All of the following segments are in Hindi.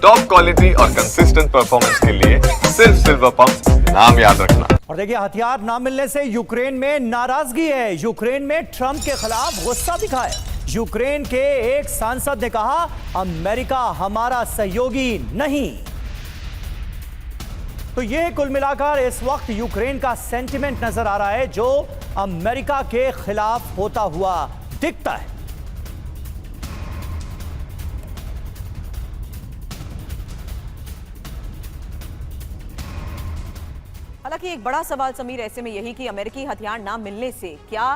टॉप क्वालिटी और कंसिस्टेंट परफॉर्मेंस के लिए सिर्फ सिल्वर पंप नाम याद रखना। और देखिए, हथियार ना मिलने से यूक्रेन में नाराजगी है। यूक्रेन में ट्रंप के खिलाफ गुस्सा दिखा है। यूक्रेन के एक सांसद ने कहा, अमेरिका हमारा सहयोगी नहीं। तो यह कुल मिलाकर इस वक्त यूक्रेन का सेंटिमेंट नजर आ रहा है, जो अमेरिका के खिलाफ होता हुआ दिखता है। हालांकि एक बड़ा सवाल समीर ऐसे में यही कि अमेरिकी हथियार ना मिलने से क्या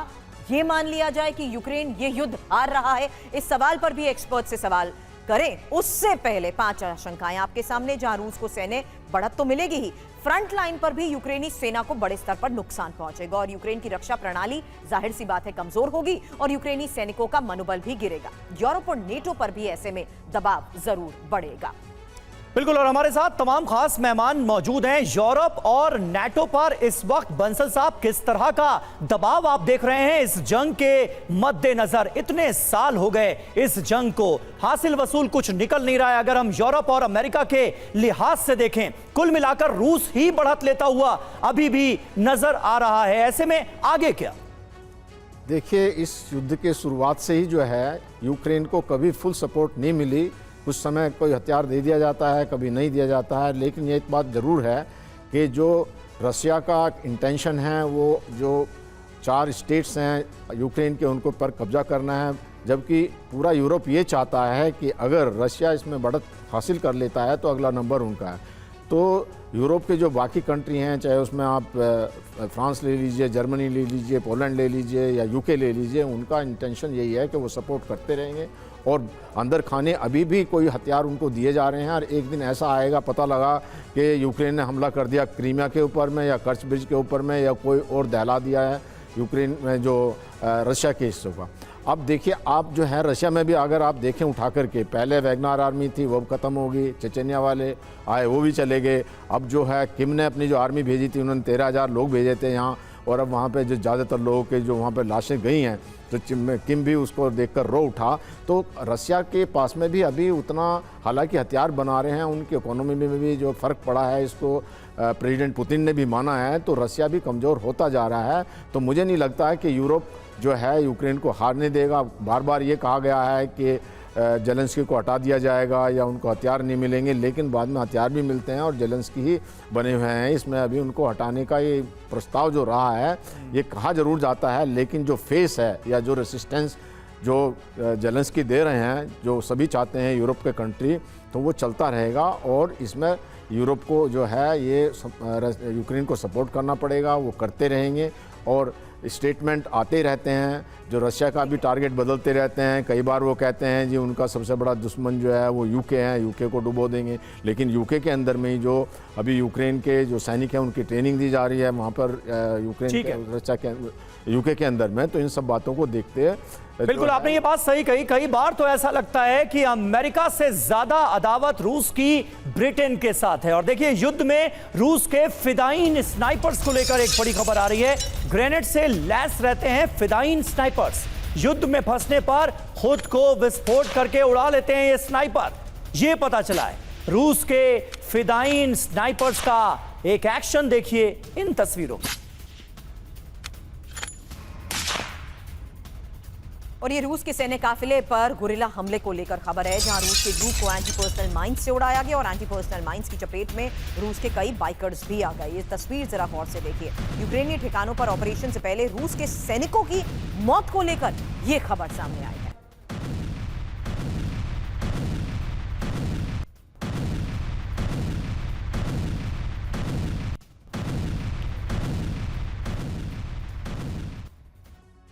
ये मान लिया जाए कि यूक्रेन ये युद्ध हार रहा है? इस सवाल पर भी एक्सपर्ट से सवाल करें उससे पहले 5 आशंकाएं आपके सामने, जहां रूस को सैन्य बढ़त तो मिलेगी ही, फ्रंट लाइन पर भी यूक्रेनी सेना को बड़े स्तर पर नुकसान पहुंचेगा और यूक्रेन की रक्षा प्रणाली जाहिर सी बात है कमजोर होगी और यूक्रेनी सैनिकों का मनोबल भी गिरेगा। यूरोप और नेटो पर भी ऐसे में दबाव जरूर बढ़ेगा। बिल्कुल, और हमारे साथ तमाम खास मेहमान मौजूद हैं। यूरोप और नाटो पर इस वक्त बंसल साहब किस तरह का दबाव आप देख रहे हैं इस जंग के मद्देनजर? इतने साल हो गए इस जंग को, हासिल वसूल कुछ निकल नहीं रहा है। अगर हम यूरोप और अमेरिका के लिहाज से देखें, कुल मिलाकर रूस ही बढ़त लेता हुआ अभी भी नजर आ रहा है। ऐसे में आगे क्या? देखिए, इस युद्ध के शुरुआत से ही जो है यूक्रेन को कभी फुल सपोर्ट नहीं मिली। कुछ समय कोई हथियार दे दिया जाता है, कभी नहीं दिया जाता है, लेकिन ये एक बात ज़रूर है कि जो रशिया का इंटेंशन है, वो जो 4 स्टेट्स हैं यूक्रेन के, उनको पर कब्जा करना है, जबकि पूरा यूरोप ये चाहता है कि अगर रशिया इसमें बढ़त हासिल कर लेता है तो अगला नंबर उनका है। तो यूरोप के जो बाकी कंट्री हैं, चाहे उसमें आप फ्रांस ले लीजिए, जर्मनी ले लीजिए, पोलैंड ले लीजिए या यूके ले लीजिए, उनका इंटेंशन यही है कि वो सपोर्ट करते रहेंगे और अंदर खाने अभी भी कोई हथियार उनको दिए जा रहे हैं। और एक दिन ऐसा आएगा, पता लगा कि यूक्रेन ने हमला कर दिया क्रीमिया के ऊपर में या कर्च ब्रिज के ऊपर में, या कोई और दहला दिया है यूक्रेन में जो रशिया के हिस्सों का। अब देखिए, आप जो है रशिया में भी अगर आप देखें उठा करके, पहले वैगनार आर्मी थी वो ख़त्म हो गई, चेचेनिया वाले आए वो भी चले गए। अब जो है किम ने अपनी जो आर्मी भेजी थी, उन्होंने 13,000 लोग भेजे थे यहाँ, और अब वहाँ पे जो ज़्यादातर लोगों के जो वहाँ पे लाशें गई हैं, तो किम भी उसको देखकर रो उठा। तो रशिया के पास में भी अभी उतना, हालांकि हथियार बना रहे हैं, उनकी इकोनॉमी में भी जो फ़र्क पड़ा है, इसको प्रेसिडेंट पुतिन ने भी माना है, तो रशिया भी कमज़ोर होता जा रहा है। तो मुझे नहीं लगता है कि यूरोप जो है यूक्रेन को हारने देगा। बार बार ये कहा गया है कि जेलेंस्की को हटा दिया जाएगा या उनको हथियार नहीं मिलेंगे, लेकिन बाद में हथियार भी मिलते हैं और जेलेंस्की ही बने हुए हैं। इसमें अभी उनको हटाने का ये प्रस्ताव जो रहा है, ये कहा जरूर जाता है, लेकिन जो फेस है या जो रेसिस्टेंस जो जेलेंस्की दे रहे हैं, जो सभी चाहते हैं यूरोप के कंट्री, तो वो चलता रहेगा। और इसमें यूरोप को जो है ये यूक्रेन को सपोर्ट करना पड़ेगा, वो करते रहेंगे। और स्टेटमेंट आते रहते हैं, जो रशिया का भी टारगेट बदलते रहते हैं। कई बार वो कहते हैं जी उनका सबसे बड़ा दुश्मन जो है वो यूके है, यूके को डुबो देंगे, लेकिन यूके के अंदर में ही जो अभी यूक्रेन के जो सैनिक हैं उनकी ट्रेनिंग दी जा रही है वहाँ पर यूक्रेन के, रशिया के, यूके के अंदर में। तो इन सब बातों को देखते हैं। बिल्कुल, आपने ये बात सही कही। कई बार तो ऐसा लगता है कि अमेरिका से ज्यादा अदावत रूस की ब्रिटेन के साथ है। और देखिए, युद्ध में रूस के फिदाइन स्नाइपर्स को लेकर एक बड़ी खबर आ रही है। ग्रेनेड से लैस रहते हैं फिदाइन स्नाइपर्स। युद्ध में फंसने पर खुद को विस्फोट करके उड़ा लेते हैं ये स्नाइपर। ये पता चला है रूस के फिदाइन स्नाइपर्स का एक एक्शन। देखिए इन तस्वीरों में। और ये रूस के सैन्य काफिले पर गुरिल्ला हमले को लेकर खबर है, जहां रूस के ग्रुप को एंटी पर्सनल माइंस से उड़ाया गया और एंटी पर्सनल माइंस की चपेट में रूस के कई बाइकर्स भी आ गए। ये तस्वीर जरा गौर से देखिए। यूक्रेनी ठिकानों पर ऑपरेशन से पहले रूस के सैनिकों की मौत को लेकर यह खबर सामने आई है।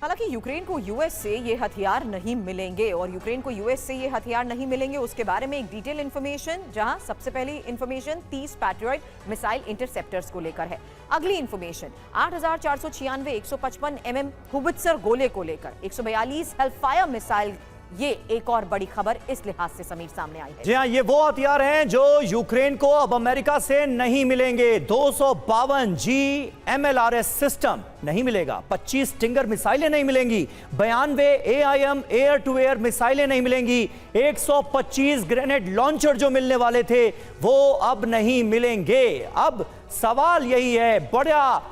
हालांकि यूक्रेन को यूएस से ये हथियार नहीं मिलेंगे, और यूक्रेन को यूएस से ये हथियार नहीं मिलेंगे उसके बारे में एक डिटेल इंफॉर्मेशन, जहां सबसे पहली इंफॉर्मेशन 30 पैट्रियट मिसाइल इंटरसेप्टर्स को लेकर है। अगली इंफॉर्मेशन 8496 155 mm होवित्जर गोले को लेकर, 142 हेलफायर मिसाइल ये एक और बड़ी खबर इस लिहाज से समीर सामने आई है। जी हाँ, ये वो हथियार हैं जो यूक्रेन को अब अमेरिका से नहीं मिलेंगे। 252 GMLRS सिस्टम नहीं मिलेगा, 25 स्टिंगर मिसाइलें नहीं मिलेंगी, 92 AIM एयर टू एयर मिसाइलें नहीं मिलेंगी, 125 ग्रेनेड लॉन्चर जो मिलने वाले थे वो अब नहीं मिलेंगे। अब सवाल यही है बड़ा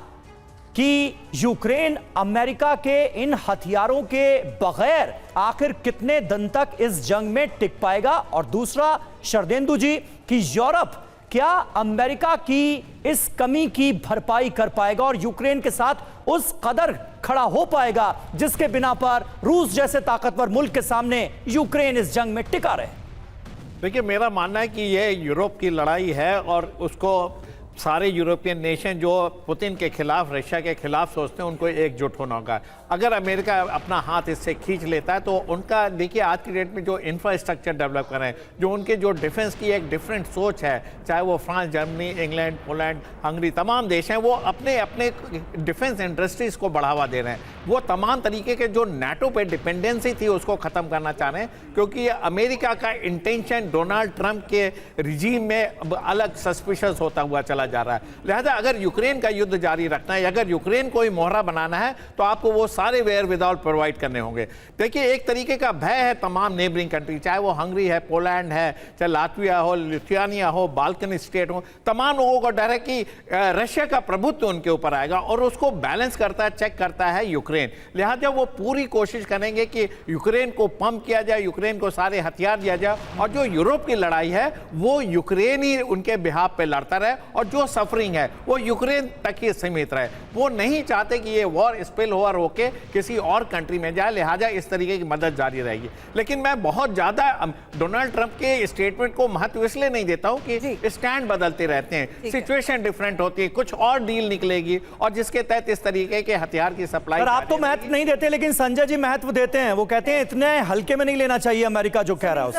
कि यूक्रेन अमेरिका के इन हथियारों के बगैर आखिर कितने दिन तक इस जंग में टिक पाएगा, और दूसरा शरदेंदु जी कि यूरोप क्या अमेरिका की इस कमी की भरपाई कर पाएगा और यूक्रेन के साथ उस कदर खड़ा हो पाएगा जिसके बिना पर रूस जैसे ताकतवर मुल्क के सामने यूक्रेन इस जंग में टिका रहे। देखिए, मेरा मानना है कि ये यूरोप की लड़ाई है और उसको सारे यूरोपियन नेशन जो पुतिन के खिलाफ, रशिया के खिलाफ सोचते हैं, उनको एकजुट होना होगा। अगर अमेरिका अपना हाथ इससे खींच लेता है तो उनका, देखिए आज की डेट में जो इंफ्रास्ट्रक्चर डेवलप कर रहे हैं, जो उनके जो डिफेंस की एक डिफरेंट सोच है, चाहे वो France, Germany, England, Poland, Hungary, तमाम देश हैं, वो अपने अपने डिफेंस इंडस्ट्रीज को बढ़ावा दे रहे हैं। वो तमाम तरीके के जो नाटो पे डिपेंडेंसी थी उसको ख़त्म करना चाह रहे हैं, क्योंकि ये अमेरिका का इंटेंशन डोनाल्ड ट्रंप के रिजीम में अलग सस्पिशियस होता हुआ चला जा रहा है। लिहाजा अगर यूक्रेन का युद्ध जारी रखना है, अगर यूक्रेन को ही मोहरा बनाना है, तो आपको वो सारे वेयर विदाउट प्रोवाइड करने होंगे। देखिए, एक तरीके का भय है तमाम नेबरिंग कंट्री, चाहे वो हंगरी है, पोलैंड है, चाहे लातविया हो, लिथुआनिया हो, बाल्कन स्टेट हो, तमाम लोगों को डर है कि रशिया का प्रभुत्व उनके ऊपर आएगा और उसको बैलेंस करता है, चेक करता है यूक्रेन। लिहाजा वो पूरी कोशिश करेंगे कि यूक्रेन को पंप किया जाए, यूक्रेन को सारे हथियार दिया जाए, और जो यूरोप की लड़ाई है वो यूक्रेन ही उनके बिहाफ पे लड़ता रहे, और जो सफरिंग है वो यूक्रेन तक ही सीमित रहे। वो नहीं चाहते कि ये वॉर स्पिल ओवर होके किसी और कंट्री में जाए, लिहाजा इस तरीके की मदद जारी रहेगी। लेकिन मैं बहुत ज्यादा डोनाल्ड ट्रंप के स्टेटमेंट को महत्व इसलिए नहीं देता हूं कि स्टैंड बदलते रहते हैं, सिचुएशन डिफरेंट होती है, कुछ और डील निकलेगी और जिसके तहत इस तरीके के हथियार की सप्लाई। आप तो महत्व नहीं देते, लेकिन संजय जी महत्व देते हैं। वो कहते हैं इतने हल्के में नहीं लेना चाहिए अमेरिका जो कह रहा है।